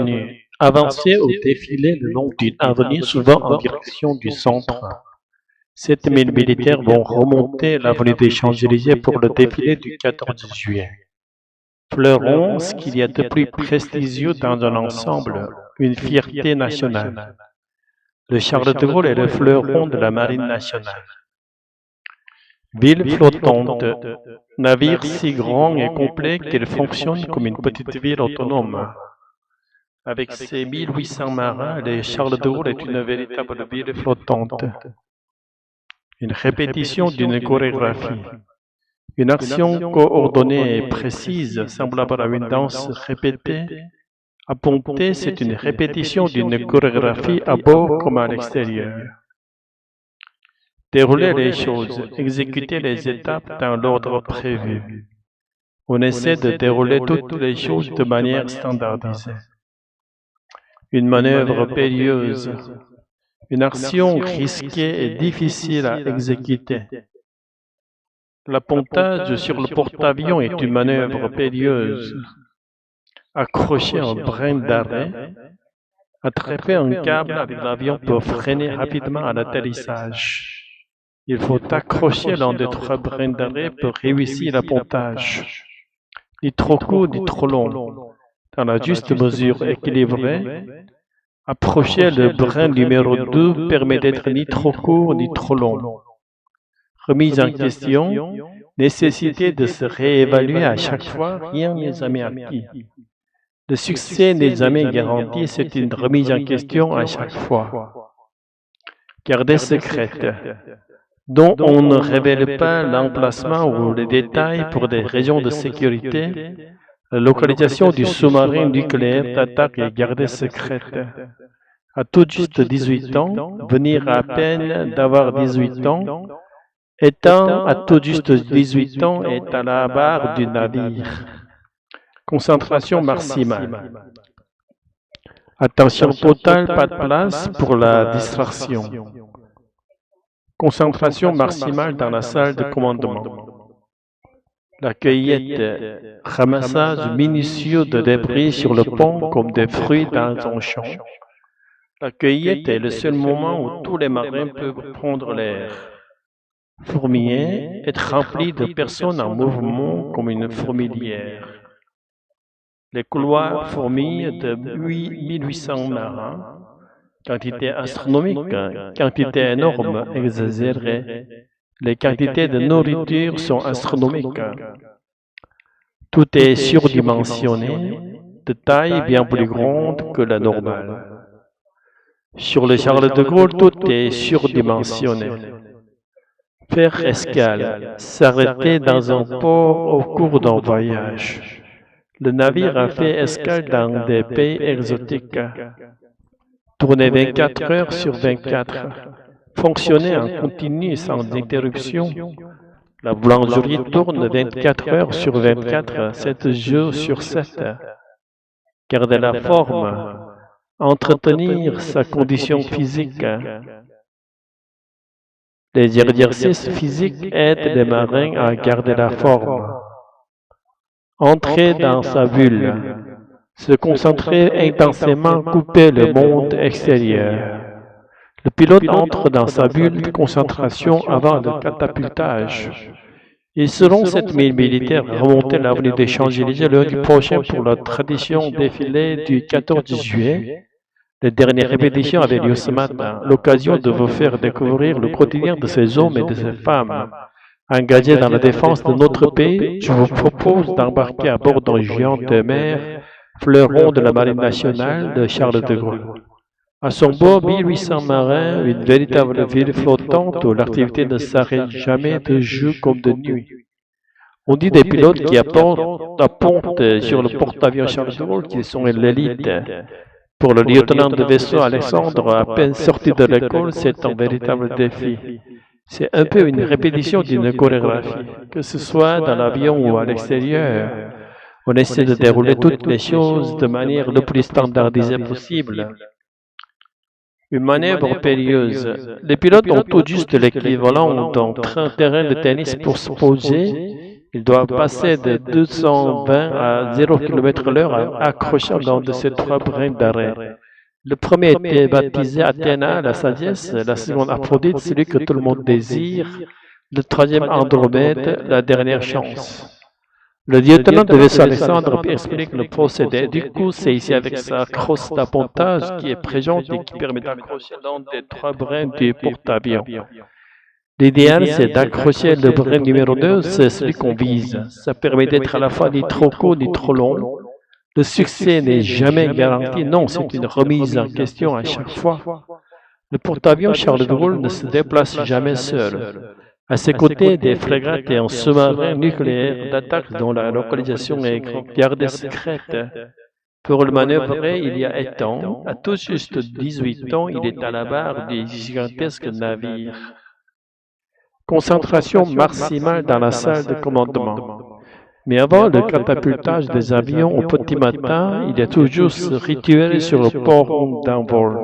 avenue. Avancer ou défiler le long d'une avenue, souvent en direction du centre. 7000 militaires vont remonter l'avenue des Champs-Élysées pour le défilé du 14 juillet. Fleurons ce qu'il y a de plus prestigieux dans un ensemble, une fierté nationale. Le Charles de Gaulle est le fleuron de la marine nationale. Ville flottante, navire si grand et complet qu'il fonctionne comme une petite ville autonome. Avec ses 1800 marins, le Charles de Gaulle est une véritable ville flottante. Une répétition d'une chorégraphie. Une action coordonnée et précise, semblable à une danse répétée. À Ponté, c'est une répétition d'une chorégraphie à bord comme à l'extérieur. Dérouler les choses, exécuter les étapes dans l'ordre prévu. On essaie de dérouler toutes les choses de manière standardisée. Une manœuvre périlleuse, une action risquée et difficile à exécuter. L'appontage sur le porte-avions est une manœuvre périlleuse. Accrocher un brin d'arrêt, attraper un câble avec l'avion pour freiner rapidement à l'atterrissage. Il faut accrocher l'un des 3 brins d'arrêt pour réussir l'appontage. Ni trop court, ni trop long. Dans la juste mesure équilibrée, approcher le brin numéro 2 permet d'être ni trop court, ni trop long. Remise en question, nécessité de se réévaluer à chaque fois, rien n'est jamais acquis. Le succès n'est jamais garanti, c'est une remise en question à chaque fois. Gardée secrète, dont on ne révèle pas l'emplacement ou les détails pour des raisons de sécurité, la localisation du sous-marin nucléaire d'attaque est gardée secrète. À tout juste 18 ans, venir à peine d'avoir 18 ans, étant à tout juste 18 ans, est à la barre du navire. Concentration maximale. Attention totale, pas de place pour la distraction. Concentration maximale dans la salle de commandement. La cueillette, ramassage minutieux de débris sur le pont comme des fruits dans un champ. La cueillette est le seul moment où tous les marins peuvent prendre l'air. Fourmiller, être rempli de personnes en mouvement comme une fourmilière. Les couloirs fourmillent de 1800 marins. Quantité astronomique, quantité énorme, exagérée. Les quantités de nourriture sont astronomiques. Tout est surdimensionné, de taille bien plus grande que la normale. Sur le Charles de Gaulle, tout est surdimensionné. Faire escale, s'arrêter dans un port au cours d'un voyage. Le navire a fait escale dans des pays exotiques. Tourner 24 heures sur 24. Fonctionner en continu sans interruption. La boulangerie tourne 24 heures sur 24, 7 jours sur 7. Garder la forme. Entretenir sa condition physique. Les exercices physiques aident les marins à garder la forme. Entrer dans sa bulle. Se concentrer intensément, couper le monde extérieur. Le pilote entre dans sa bulle de concentration avant le catapultage. Ils seront 7000 militaires à remonter l'avenue des Champs-Élysées lundi prochain pour la tradition défilé du 14 juillet. Les dernières répétitions avaient lieu ce matin, l'occasion de vous faire découvrir le quotidien de ces hommes et de ces femmes. Engagés dans la défense de notre pays, je vous propose d'embarquer à bord d'un géant de mer, fleuron de la marine nationale de Charles de Gaulle. À son bord, 1800 marins, une véritable ville flottante où l'activité ne s'arrête jamais de jour comme de nuit. On dit des pilotes qui appontent sur le porte-avions Charles de Gaulle qu'ils sont l'élite. Pour le lieutenant de vaisseau Alexandre, à peine sorti de l'école, c'est un véritable défi. C'est un peu une répétition d'une chorégraphie, que ce soit dans l'avion ou à l'extérieur. On essaie de dérouler toutes les choses de manière le plus standardisée possible. Une manœuvre périlleuse. Les pilotes ont tout juste l'équivalent d'un terrain de tennis pour se poser Ils doivent passer de 220 à 0 km/h accrochés dans de ces trois brins d'arrêt. Le premier était baptisé Athéna, la sagesse, la seconde Aphrodite, celui que tout le monde désire, le troisième Andromède, la dernière chance. Le lieutenant de vaisseau Alexandre explique le procédé. Du coup, c'est ici avec sa crosse d'appontage qui est présente et qui permet d'accrocher l'un des trois brins du porte-avions. L'idéal, c'est d'accrocher le brin numéro 2, c'est celui qu'on vise. Ça permet d'être à la fois ni trop court ni trop long. Le succès n'est jamais garanti, non, c'est une remise en question à chaque fois. Le porte-avions Charles de Gaulle ne se déplace jamais seul. À ses côtés, des frégates et un sous-marin nucléaire d'attaque dont la localisation est gardée secrète. Pour le manœuvrer, il y a un temps, à tout juste 18 ans, il est à la barre des gigantesques navires. Concentration maximale dans la salle de commandement. Mais avant le catapultage des avions au petit matin, il y a toujours ce rituel sur le port d'envol.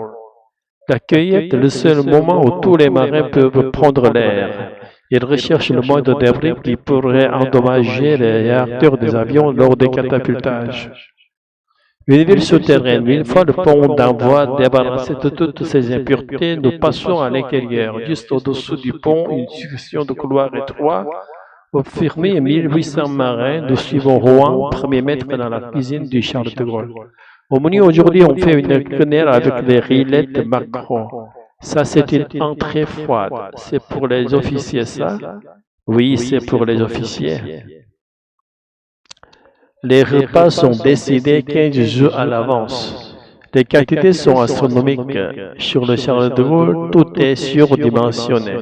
La cueillette est le seul moment où tous les marins peuvent prendre l'air. Ils recherchent le moindre débris qui pourrait endommager les réacteurs des avions lors des catapultages. Une ville souterraine, une fois le pont d'envoi débarrassé de toutes ces impuretés, nous passons à l'intérieur. Juste au-dessous du pont, une succession de couloirs étroits. Confirmé 1800 marins, nous suivons Rouen, premier maître dans la cuisine du Charles de Gaulle. Au menu aujourd'hui, on fait une quenelle avec les rillettes Macron. Ça, c'est une entrée froide. C'est pour les officiers, ça? Oui, c'est pour les officiers. Les repas sont décidés 15 jours à l'avance. Les quantités sont astronomiques. Sur le Charles de Gaulle, tout est surdimensionné.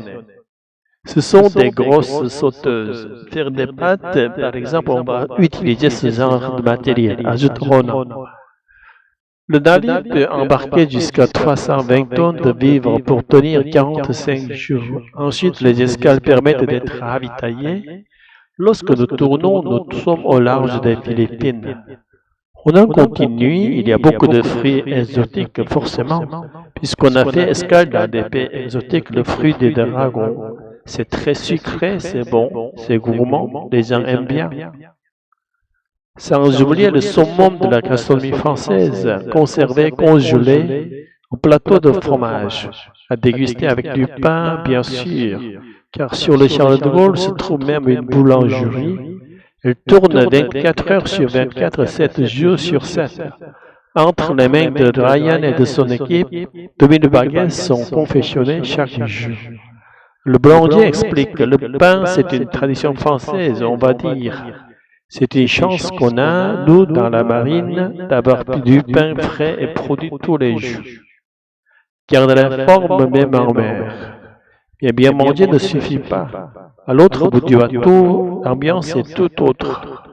Ce sont des grosses sauteuses. Faire des pâtes, par exemple, on va utiliser ce genre de matériel, ajoute Ronan. Le navire peut embarquer jusqu'à 320 tonnes de vivres pour tenir 45 jours. Ensuite, les escales permettent d'être ravitaillés. Lorsque nous tournons, nous sommes au large des Philippines. On en continue, il y a beaucoup de fruits exotiques, forcément, puisqu'on a fait escale dans des pays exotiques, le fruit des dragons. C'est très sucré, c'est bon, c'est gourmand, les gens aiment bien. Sans oublier le summum de la gastronomie française, conservé, congelé, au plateau de fromage, à déguster avec du pain, bien sûr, car sur le Charles de Gaulle se trouve même une boulangerie. Elle tourne 24 heures sur 24, 7 jours sur 7. Entre les mains de Ryan et de son équipe, 2000 baguettes sont confectionnées chaque jour. Le boulanger explique que le pain, c'est une tradition française, on va dire. C'est une chance qu'on a, nous, dans la marine, d'avoir du pain frais et produit tous les jours. Garde la forme même en mer. Et bien manger ne suffit pas. À l'autre bout du bateau, l'ambiance est tout autre.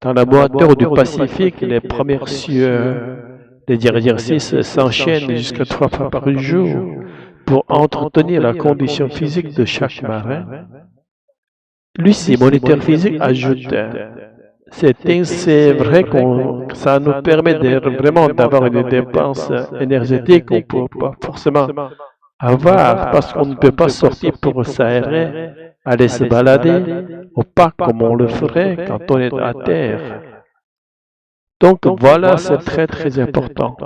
Dans la moiteur du Pacifique, les premières sueurs, les exercices s'enchaînent jusqu'à 3 fois par jour pour entretenir la condition physique de chaque marin. Lucie, moniteur physique, ajoute: c'est vrai que ça nous permet vraiment d'avoir une dépense énergétique qu'on ne peut pas forcément avoir parce qu'on ne peut pas sortir pour s'aérer, aller se balader, ou pas comme on le ferait quand on est à terre. Donc voilà, c'est très très important.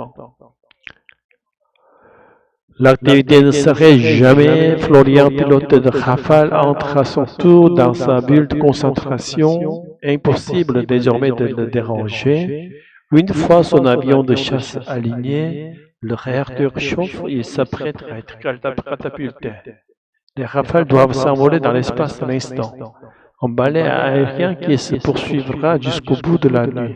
L'activité ne s'arrête jamais. Florian, pilote de Rafale, entre à son tour dans sa bulle de concentration. Impossible désormais de le déranger. Une fois son avion de chasse aligné, le réacteur chauffe et il s'apprête à être catapulté. Les Rafales doivent s'envoler dans l'espace un instant. Un balai aérien qui se poursuivra jusqu'au bout de la nuit.